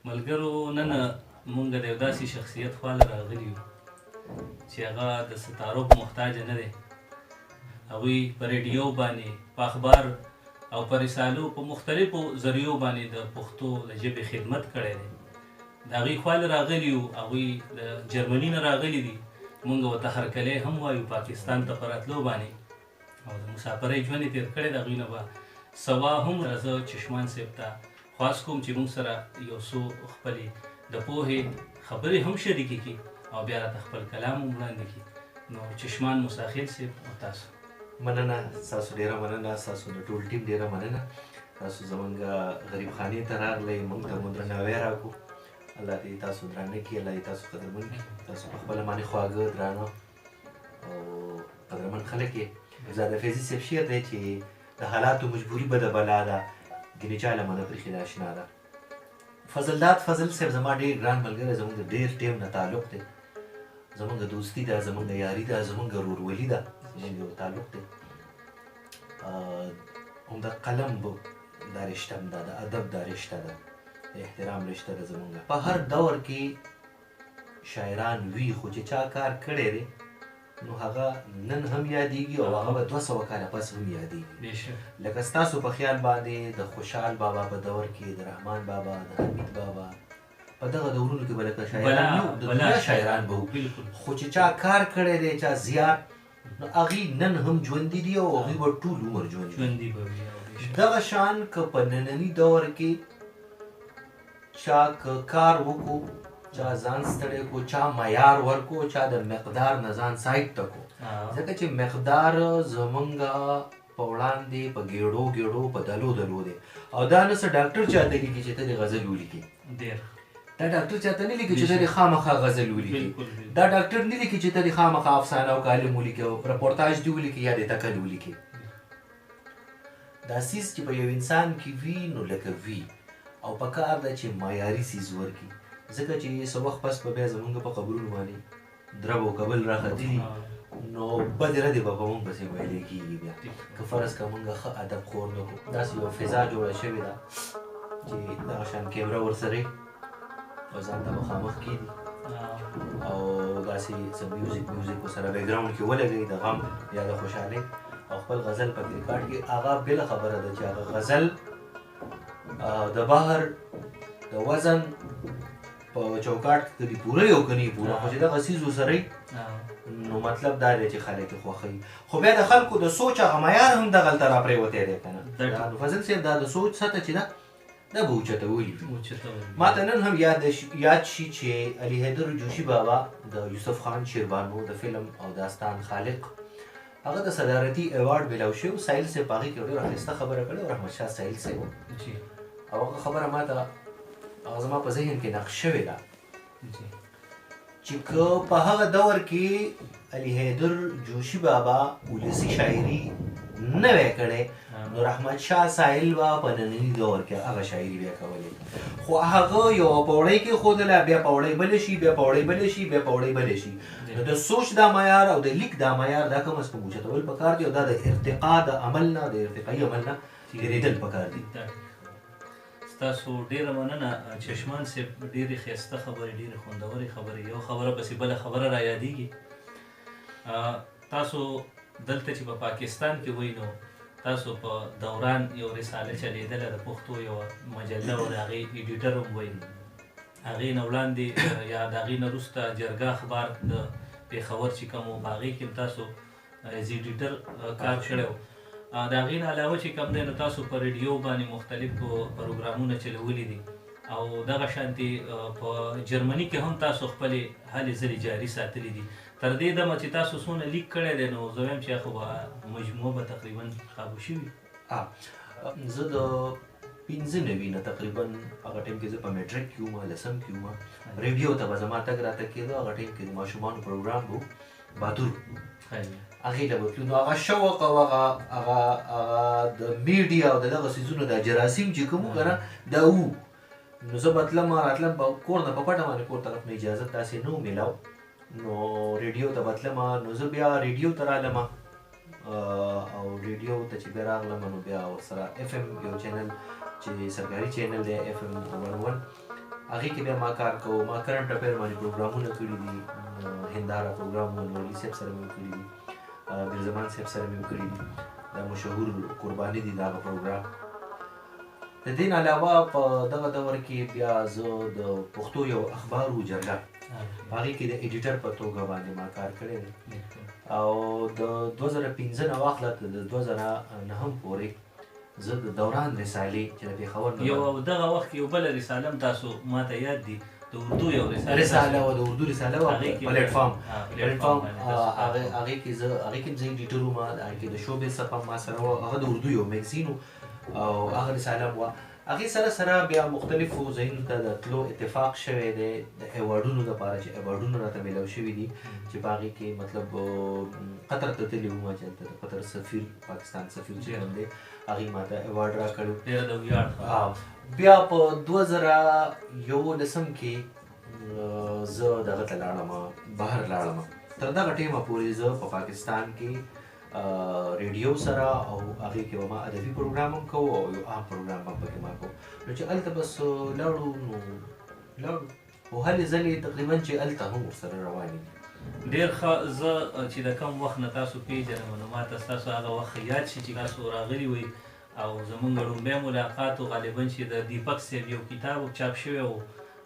ملګرو نن مونږ د یو داسې شخصیت خواله راغلي یو چې هغه د ستارو محتاج نه دی. هغوی په ریډیو باندې، په اخبار او په رسالو په مختلفو ذریعو باندې د پښتو د ژبې خدمت کړی دی. د هغوی خواله راغلي یو. هغوی د جرمني نه راغلي دي. مونږ ورته هرکلی هم وایو پاکستان ته په راتلو باندې، او د مسافرۍ ژوند یې تېر کړی. د هغوی نه به سبا هم زه چشمان صاحب ته خواست کوم چې موږ سره یو څو خپلې د پوهې خبرې هم شریکې کړي او بیا راته خپل کلام هم وړاندې کړي. نو چشمان مساخیل صاحب او تاسو مننه، ستاسو ډېره مننه، ستاسو د ټول ټیم ډېره مننه. تاسو زموږ غریب خانې ته راغلی، موږ ته مو درناوی راکړو. الله دې تاسو درانه کړي، الله دې تاسو قدرمن کړي. تاسو په خپله باندې خواږه، درانه او قدرمن خلک یې. زاده فیضي صاحب شعر دی چې د حالاتو مجبوري به د بلا ده، ګنې چا له منه پرېښې ده اشنا ده. فضلداد فضل صاحب زما ډېر ګران ملګری، زموږ د ډېر ټیم نه تعلق دی. زموږ دوستي ده، زموږ یاري ده، زموږ ورورولي ده، زموږ یو تعلق دی. هم د قلم دا رشته هم ده، د ادب دا رشته ده، د احترام رشته ده زموږ. په هر دور کې شاعران وي، خو چې چا کار کړی دی نو هغه نن هم یادېږي او هغه به 200 کاله پس هم یادېږي. لکه ستاسو په خیال باندې د خوشحال بابا په دور کې، د رحمان بابا، د حمید بابا، په دغه دورونو کې به لکه شاعران یو، د دنیا شاعران به وو، خو چې چا کار کړی دی، چا زیات، نو هغوی نن هم ژوندي دي او هغوی به ټول عمر ژوندي وي. دغه شان که په ننني دور کې چا که کار وکړو، چا ځان ستړی کو، چا معیار ورکو، چا د مقدار نه ځان سایډ ته کو، ځکه چې مقدار زمونږ په وړاندې په ګېړو ګېړو په دلو دلو دی. او دا نه څه ډاکټر چاته لیکي چې ته دې غزل ولیکې، دا ډاکټر چاته نه لیکي چې ته دې خامخا غزل ولیکې، دا ډاکټر نه لیکي چې ته دې خامخا افسانه او کالم ولیکې او رپورتاج دې ولیکې یا دې تکل ولیکې. دا څیز چې په یو انسان کې وي نو لکه وي، او په کار ده چې معیاري څیز ورکړي. ځکه چې څه وخت پس به بیا زمونږ په قبرونو باندې درب او کبل راختلي، نو بدې ردې به په مونږ پسې ویلې کېږي. بیا که فرض که مونږ ښه ادب خور نه کړو، داسې یوه فضا جوړه شوې ده چې دغه شان کیمره ورسره او ځان ته مخامخ کېږي او داسې څه میوزیک ورسره بیکګراونډ کې ولګوي د غم یا د خوشحالۍ او خپل غزل په ریکارډ کړي. هغه بله خبره ده چې هغه غزل د بحر د وزن په چوکاټ کې کدي پوره یو که نه پوره، خو چې دغه څیز وسره نو مطلب دا دی چې خلک یې خوښوي. خو بیا د خلکو د سوچ هغه معیار هم دغلته راپرېوتی دی که نه. فضل صاحب دا د سوچ سطح چې ده دا به اوچتولي وي. ما ته نن هم یاد شي چې علي حیدر جوشي بابا د یوسف خان شیربانو د فلم او داستان خالق، هغه د صدارتي ایوارډ میلاو شوی. سایل صاحب په هغې کې ډېره ښایسته خبره کړې وه، احمدشاه سایل صاحب، او هغه خبره ما ته هغه زما په ذهن کې نقش شوې ده چې که په هغه دور کې علي حیدر جوشي بابا ولسي شاعري نه وی کړی نو رحمت شاه سایل به په ننني دور کې هغه شاعري بیا کولی، خو هغه یوه پوړۍ کې ښودله، بیا پوړۍ بلې شي، بیا پوړۍ بلې شي، بیا پوړۍ بلې شي. نو د سوچ دا معیار او د لیک دا معیار دا کم از کم اوچتول پکار دي، او دا د ارتقا د عمل نه، د ارتقایي عمل نه تېرېدل پکار دي. تاسو ډیره مننه چشمان صاحب، ډیرې ښایسته خبرې، ډیرې خوندورې خبرې. یو خبره پسې بله خبره را یادېږي. تاسو دلته چې په پاکستان کې وئ نو تاسو په دوران یو رساله چلېدله د پښتو یوه مجله وه، د هغې ایډیټر هم وئ. هغې نه وړاندې یا د هغې نه وروسته جرګه اخبار د پېښور چې کوم و، په هغې کې هم تاسو ایز ایډیټر کار کړی و. د هغې نه علاوه چې کوم دی نو تاسو په ریډیو باندې مختلف پروګرامونه چلولي دي، او دغه شانتې په جرمني کې هم تاسو خپلې هلې ځلې جاري ساتلي دي. تر دې دمه چې تاسو څونه لیک کړی دی نو زه وایم چې خو به مجموعه به تقریبا قابو شوي. زه د 95 نه تقریبا هغه ټایم کې زه په میټرک کې وم، 10م کې وم. ریډیو ته به زما تګ راتګ کېدو. هغه ټایم کې د ماشومانو پروګرام و بهادور، هغې له به تلو. نو هغه شوق او هغه د میډیا او د دغه څیزونو د جراثیم چې کوم و که نه دا وو. نو زه به تلم راتلم کور نه په پټه باندې، کور طرف نه اجازه داسې نه و میلاو، نو ریډیو ته به تلم. نو زه بیا ریډیو ته رالم، او ریډیو ته چې بیا راغلم نو بیا ورسره اف ام یو چینل چې سرکاري چینل دی، اف ام 101، هغې کې بیا ما کار کوو. ما کرنټ افیر باندې پروګرامونه کړي دي، هنداره پروګرام ولولي صاحب سره مې کړي دي، میرزمان صاحب سره مې کړي دي، دا مشهور قرباني دي د هغه پروګرام. د دې نه علاوه په دغه دور کې بیا زه د پښتو یو اخبار و جرګه، هغې کې د ایډیټر په توګه باندې ما کار کړی دی، او د 2015 نه واخله تر 2009 پورې زه د دوران رسالې چې د پېښور یو دغه وخت یو بله رساله هم تاسو ماته یاد دي، د اردو یو رساله وه، د اردو رساله وه، پلیټفارم هغې کې زه ایډیټر وم، هغې کې د شوبې صفحه ما سره وه، هغه د اردو یو میګزین و او هغه رساله وه. هغې سره سره بیا مختلفو ځایونو ته د تلو اتفاق شوی دی د ایوارډونو دپاره، چې ایوارډونه راته میلاو شوي دي، چې په هغې کې مطلب قطر ته تللي وم، چې هلته د قطر سفیر، پاکستان سفیر چې کوم دی هغې ما ته ایوارډ راکړی. ډېره د ویاړ. بیا په 2011 کې زه دغه ته لاړم، بهر لاړم. تر دغه ټیمه پورې زه په پاکستان کې ریډیو سره او هغې کې به ما ادبي پروګرام هم کوو او یو عام پروګرام هم پکې ما کوو. نو چې هلته بس لاړو نو لاړو، او هلې ځلې تقریبا چې هلته هم ورسره روانې دي. ډېر ښه. زه چې د کم وخت نه تاسو پېژنم نو ماته ستاسو هغه وخت یاد شي چې تاسو راغلي وئ او زمونږ لومبی ملاقات و غالبا چې د دیپک صاحب یو کتاب چاپ شوی و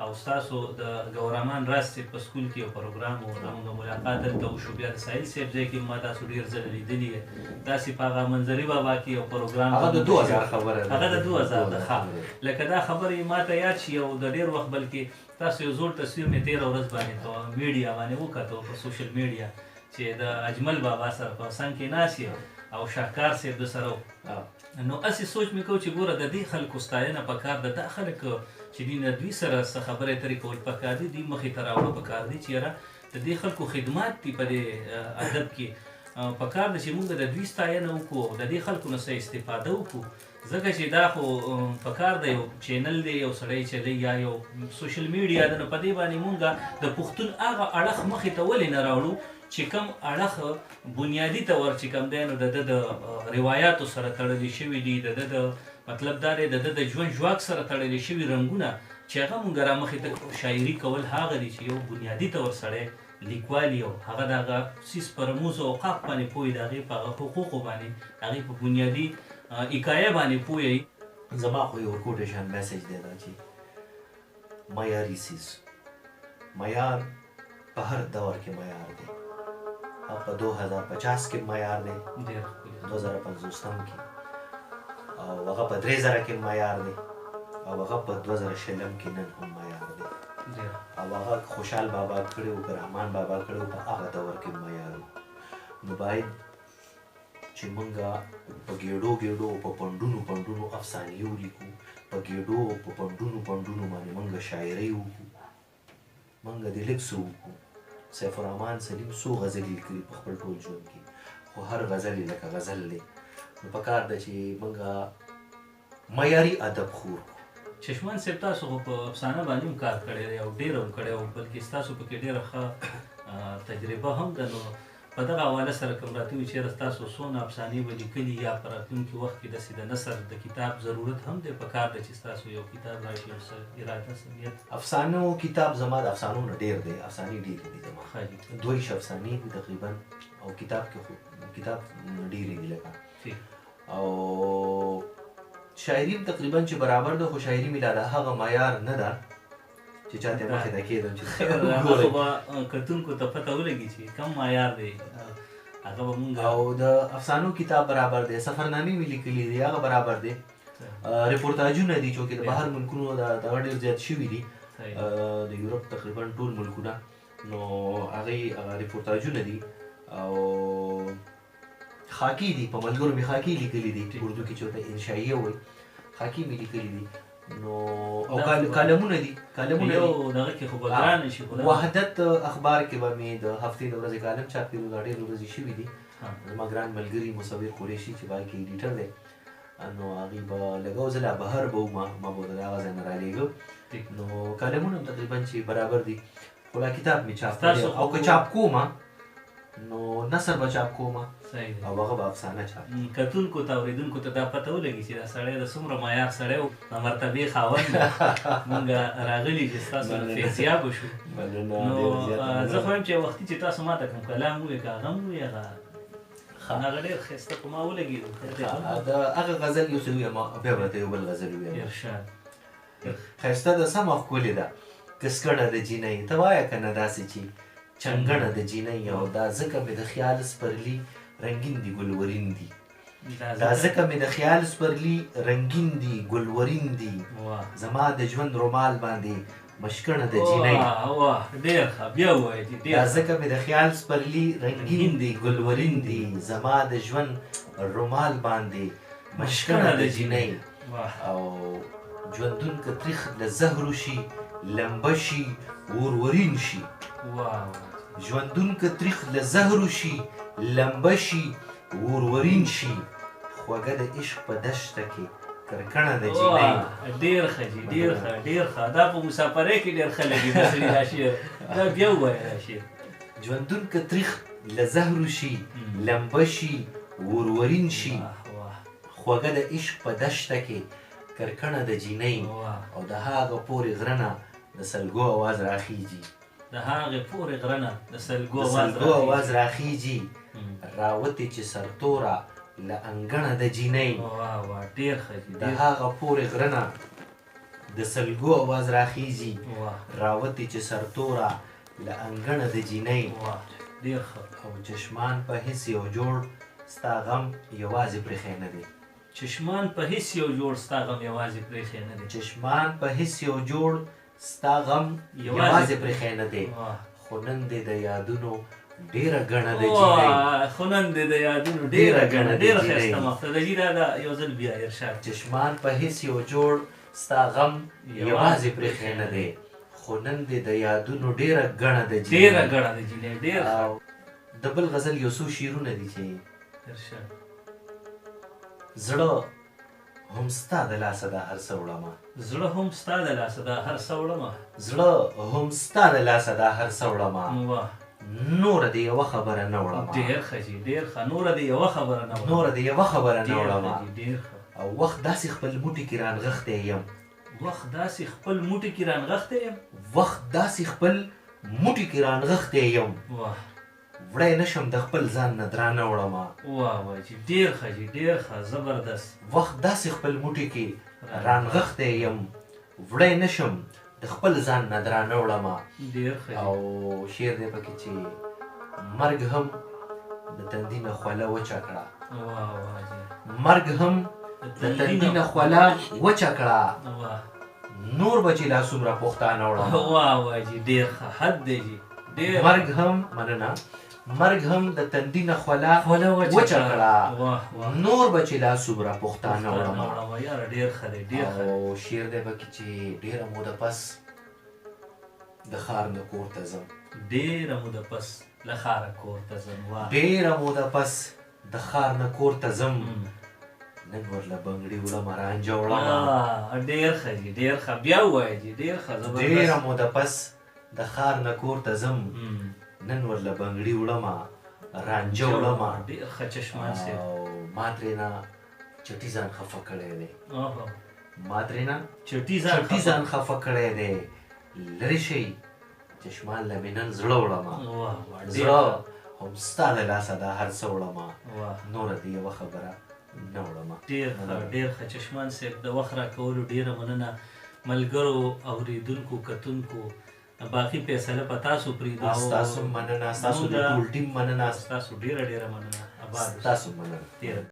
او ستاسو د ګورمان راز صاحب په سکول کې یو پروګرام و، زمونږ ملاقات دلته وشو. بیا د ساحل صاحب ځای کې ما تاسو ډېر ځله لیدلي یې، داسې په هغه منظري بابا کې یو پروګرام، هغه د 2000 خبره ده، هغه د 2000 ده. ښه، لکه دا خبرې ما ته یاد شي او د ډېر وخت بلکې تاسو یو زوړ تصویر مې تېره ورځ باندې په میډیا باندې وکتو، په سوشل میډیا، چې د اجمل بابا سره په څنګ کې ناست یې او شاهکار صاحب د سره و. نو هسې سوچ مې کوو چې ګوره د دې خلکو ستاینه پکار ده، دا خلک چې دوی نه دوی سره څه خبرې اترې کول پکار دي، دوی مخې ته راوړه پکار دي چې یاره د دې خلکو خدمات دي په دې ادب کې، پکار ده چې موږ د دوی ستاینه وکړو او د دې خلکو نه څه استفاده وکړو، ځکه چې دا خو پکار ده یو چینل دی یو سړی چلی یا یو سوشل میډیا ده، نو په دې باندې موږ د پښتون هغه اړخ مخې ته ولې نه راوړو چې کوم اړخ بنیادي طور چې کوم دی نو د ده د روایاتو سره تړلي شوي دي، د ده د مطلب دا دی د ده د ژوند ژواک سره تړلي شوي رنګونه چې هغه مونږ را مخې ته شاعري کول هغه دي چې یو بنیادي طور سړی لیکوال یو هغه د هغه سیس په رموز او اوقاف باندې پوهې، د هغې په هغه حقوقو باندې، د هغې په بنیادي حکایه باندې پوهیږي. زما خو یو کوټیشن میسج دی دا چې معیاري څیز، معیار په هر دور کې معیار دی، په 2050 کې معیار دی، 2050 کې، او هغه په 3000 کې معیار دی، او هغه په 2020 کې نن هم معیار دی، او هغه خوشحال بابا کړی و، رحمان بابا کړی و، په هغه دور کې معیار و. نو باید چې موږ په ګېډو ګېډو په پنډونو پنډونو افسانې ولیکو، په ګېډو په پنډونو پنډونو باندې موږ شاعرۍ وکړو، موږ دې لږ څه وکړو. سیف الرحمن سلیم څو غزلې لیکلي په خپل ټول ژوند کې، خو هر غزل یې لکه غزل دی. نو پکار ده چې موږ معیاري ادب خور کړو. چشمان صاحب تاسو خو په افسانه باندې هم کار کړی دی او ډېر هم کړی و، بلکې ستاسو پکې ډېره ښه تجربه هم ده. نو په دغه حواله سره کوم راته وي چېرې ستاسو څونه افسانې به لیکلي یا په راتلونکي وخت کې داسې د نثر د کتاب ضرورت هم دی، پکار ده چې ستاسو یو کتاب راشي، یو څه اراده څه نیت؟ افسانو کتاب زما د افسانو نه ډېر دی، افسانې ډېرې دي زما، ښه 2 افسانې دي تقریبا، او کتاب کې خو کتاب ډېرې دي لکه، او شاعري تقریبا چې برابر ده، خو شاعري مې لا د هغه معیار نه ده چې چاته مخې ته کېدم چې هغه به کتونکو ته پته ولګي چې کم معیار دی هغه به مونږ. او د افسانو کتاب برابر دی، سفرنامې مې لیکلي دي هغه برابر دی، ریپورتاجونه دي چې د بهر ملکونو دغه ډېر زیات شوي دي، د یورپ تقریبا ټول ملکونه، نو هغې ریپورتاجونه دي او خاکي دي، په ملګرو مې خاکي لیکلي دي، اردو کې چې ورته انشائیه وایي، خاکي مې لیکلي دي. نو او کالمونه دي، کالمونه یو دغه کې خو به ګرانه شي. وحدت اخبار کې به مې د هفتې د ورځې کالم چاپ کړي، دا ډېرې ورځې شوي دي. زما ګران ملګري مصور قریشي چې باید کې ایډیټر دی، نو هغې به لږه زه لا بهر به وم، ما به د هغه ځای نه رالېږه، نو کالمونه هم تقریبا چې برابر دي، خو لا کتاب مې چاپ کړی، او که چاپ کوم نو نثر به چاپ کومه صحیح دی. او هغه به افسانه چاپ کتونکو ته اورېدونکو ته دا پته ولګي چې دا سړی د څومره معیار سړی و د مرتبې خاوند دی. مونږ راغلي چې ستاسو له فیضیاب وشو. مننه نو ډېر زیات زه خو یم چې وختي چې تاسو ما ته کوم کلام ووایې که هغه م ووایې هغه ډېر ښایسته په ما ولګېدو. هغه غزل یو څه ویم بیا به درته یو بل غزل ویم. ارشاد ښایسته ده سمه ښکلې ده کسکڼه د جینۍ ته وایه که نه داسې چې چنګڼه د جینۍ او دا ځکه مې د خیال سپرلي رنګین دي ګلورین دي دا ځکه مې د خیال سپرلي رنګین دي ګلورین دي زما د ژوند رومال باندې مشکڼه د جینۍ ډېر ښه بیا ووایه دا ځکه مې د خیال سپرلي رنګین دي ګلورین دي زما د ژوند رومال باندې مشکڼه د جینۍ او ژوندون که تریخ له زهرو شي لمبه شي ورورین شي ژوندون که تریخ له زهرو شي لمبه شي ورورین شي خوږه د عشق په دشته کې کرکڼه د جینۍ. ډېر ښه جي ډېر ښه ډېر ښه دا په مسافرۍ کې ډېر ښه لګي بسړي دا شعر دا بیا ووایه دا شعر. ژوندون که تریخ له زهرو شي لمبه شي ورورین شي خوږه د عشق په دشته کې کرکڼه د جینۍ او د هغه پورې غره نه د سلګو اواز راخیږي د هغې پورې غره نه د سلګو اواز راخیږي راوتې چې سرتوره له انګڼه د جینۍ ډېر ښه د هغه پورې غره نه د سلګو اواز راخیږي راوتې چې سرتوره له انګڼه د جینۍ ډېر ښه او چشمان په هیڅ یو جوړ ستا غم یوازې پرېښی نه دی چشمان په هیڅ یو جوړ ستا غم یوازې پرېښی نه دی چشمان په هیڅ یو جوړ ستا غم یوازې پرېښی نه دی خو نن دې د یادونو ډېره ګڼه د جینۍ خو نن دې د یادونو ډېره ګڼه ډېره ښایسته مقطع ده جي دا یو ځل بیا ارشاد. چشمان په هیڅ یو جوړ ستا غم یوازې پرېښی نه دی خو نن دې د یادونو ډېره ګڼه د جینۍ ډېره ګڼه د جینۍ ډېر د بل غزل یو څو شعرونه دي چې ارشاد. زړه هم ستا د لاسه دا هر څه وړمه زړه هم ستا د لاسه دا هر څه وړمه زړه هم ستا د لاسه دا هر څه وړمه نوره دې یوه خبره نه وړمه ډېر ښه جي ډېر ښه نوره دې یوه خبره نه وړمه نوره دې یوه خبره نه وړمه ډېر ښه او وخت داسې خپل موټي کې رانغښتی یم وخت داسې خپل موټي کې رانغښتی یم وخت داسې خپل موټي کې رانغښتی یم وړی نشم د خپل ځان نه درانه وړمه واه جي ډېر ښه جي ډېر ښه زبردست وخت داسې خپل موټي کې رانغښتی یم وړی نشم د خپل ځان نه درانه وړمه ډېر ښه او شعر دی پکې چې مرګ هم د تندي نه خوله وچه کړه مرګ هم د تندي نه خوله وچه کړه نور به چې لا څومره پښتانه وړمه واه جي ډېر ښه حد دی جي مرګ هم مننه مرګ هم د تندي نه خوله وچه کړه نور به چې لا څومره پښتانه وړمه. ډېر ښه دی ډېر ښه او شعر دی پکې چې ډېره موده پس د ښار نه کور ته ځم ډېره موده پس له ښاره کور ته ځم ډېره موده پس د ښار نه کور ته ځم نن ورله بنګړي وړمه رانجه وړمه ډېر ښه جي ډېر ښه بیا ووایه جي ډېر ښه ډېره موده پس د ښار نه کور ته ځم نن ورله بنګړي وړمه رانجه وړمه ډېر ښه چشمان صاحب او ما ترېنه چټي ځان خفه کړی دی ما ترېنه چټي ځان خفه کړی دی لرې شئ چشمان له مې نن زړه وړمه زړه هم ستا د لاسه دا هر څه وړمه نوره دې یوه خبره نه وړمه. ډېر ښه چشمان صاحب د وخت راکولو ډېره مننه ملګرو اورېدونکو کتونکو باقي فیصله په تاسو پرېږدو ستاسو مننه ستاسو د ټول ټیم مننه ستاسو ډېره مننه ستاسو مننه.